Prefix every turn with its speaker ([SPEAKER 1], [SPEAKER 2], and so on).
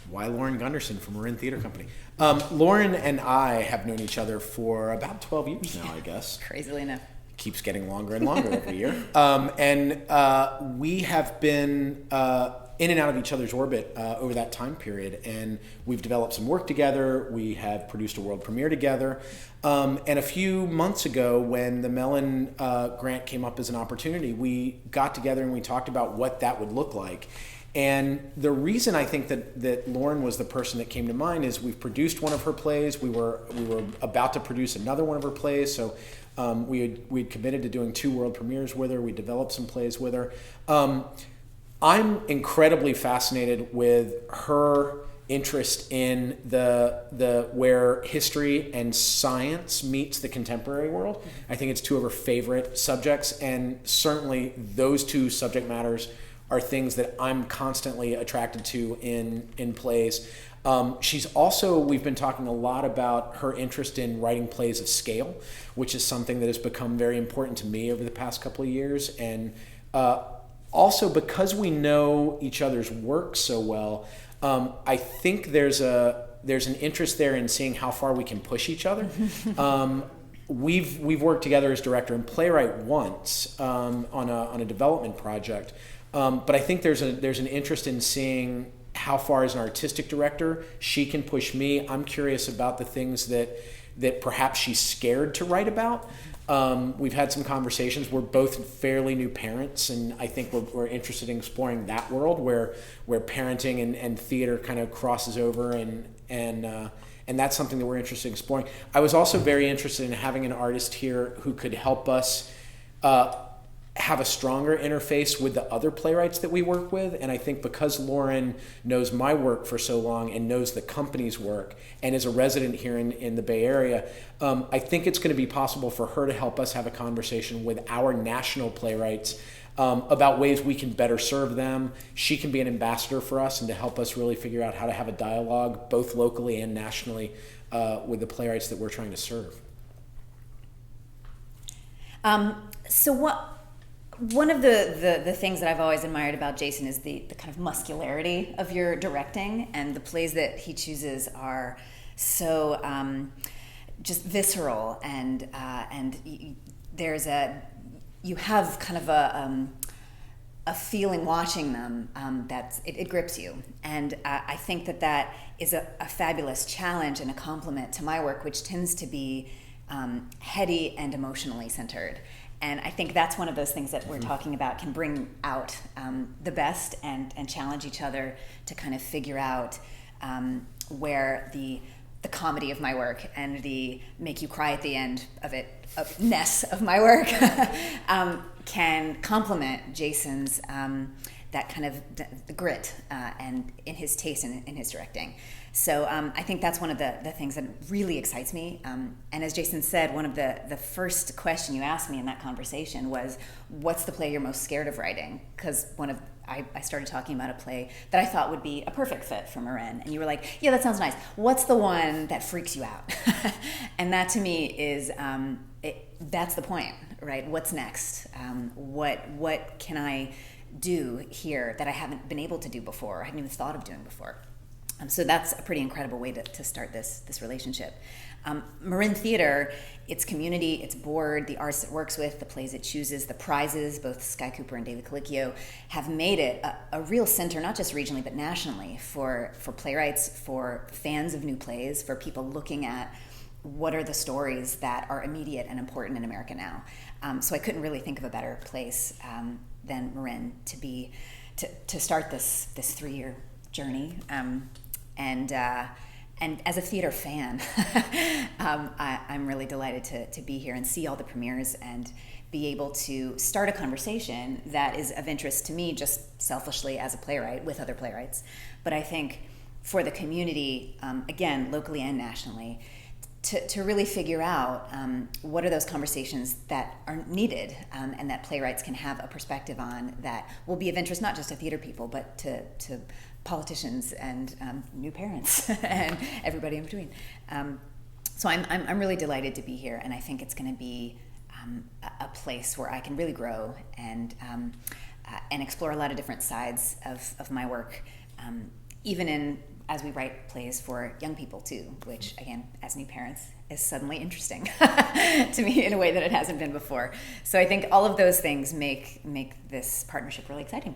[SPEAKER 1] Why Lauren Gunderson from Marin Theater Company? Lauren and I have known each other for about 12 years now, I guess.
[SPEAKER 2] Crazily enough.
[SPEAKER 1] Keeps getting longer and longer every year. We have been in and out of each other's orbit over that time period, and we've developed some work together. We have produced a world premiere together. And a few months ago, when the Mellon grant came up as an opportunity, we got together and we talked about what that would look like. And the reason I think that Lauren was the person that came to mind is we've produced one of her plays. We were about to produce another one of her plays. So we'd committed to doing 2 world premieres with her. We developed some plays with her. I'm incredibly fascinated with her interest in the where history and science meets the contemporary world. I think it's 2 of her favorite subjects, and certainly those 2 subject matters are things that I'm constantly attracted to in plays. She's also, we've been talking a lot about her interest in writing plays of scale, which is something that has become very important to me over the past couple of years. And also because we know each other's work so well, I think there's an interest there in seeing how far we can push each other. We've worked together as director and playwright once on a development project. But I think there's an interest in seeing how far as an artistic director she can push me. I'm curious about the things that perhaps she's scared to write about. We've had some conversations. We're both fairly new parents, and I think we're interested in exploring that world where parenting and theater kind of crosses over, and that's something that we're interested in exploring. I was also very interested in having an artist here who could help us have a stronger interface with the other playwrights that we work with. And I think because Lauren knows my work for so long and knows the company's work and is a resident here in the Bay Area, I think it's going to be possible for her to help us have a conversation with our national playwrights about ways we can better serve them. She can be an ambassador for us and to help us really figure out how to have a dialogue both locally and nationally with the playwrights that we're trying to serve.
[SPEAKER 2] One of the things that I've always admired about Jasson is the kind of muscularity of your directing, and the plays that he chooses are so just visceral, and you have kind of a feeling watching them that it grips you, and I think that is a fabulous challenge and a compliment to my work, which tends to be heady and emotionally centered. And I think that's one of those things that we're talking about can bring out the best and challenge each other to kind of figure out where the comedy of my work and the make you cry at the end of ness of my work can complement Jasson's that kind of the grit and in his taste and in his directing. So I think that's one of the things that really excites me. And as Jasson said, one of the first question you asked me in that conversation was, what's the play you're most scared of writing? Because I started talking about a play that I thought would be a perfect fit for Marin. And you were like, yeah, that sounds nice. What's the one that freaks you out? And that to me is, that's the point, right? What's next? What can I do here that I haven't been able to do before, I hadn't even thought of doing before? So that's a pretty incredible way to start this relationship. Marin Theater, its community, its board, the artists it works with, the plays it chooses, the prizes, both Sky Cooper and David Colicchio, have made it a real center, not just regionally, but nationally, for playwrights, for fans of new plays, for people looking at what are the stories that are immediate and important in America now. So I couldn't really think of a better place than Marin to start this 3-year journey. And as a theater fan, I'm really delighted to be here and see all the premieres and be able to start a conversation that is of interest to me just selfishly as a playwright with other playwrights. But I think for the community, again, locally and nationally, to really figure out what are those conversations that are needed and that playwrights can have a perspective on that will be of interest not just to theater people, but to politicians and new parents and everybody in between. So I'm really delighted to be here, and I think it's going to be a place where I can really grow and explore a lot of different sides of my work, even in as we write plays for young people too, which again, as new parents, is suddenly interesting to me in a way that it hasn't been before. So I think all of those things make this partnership really exciting.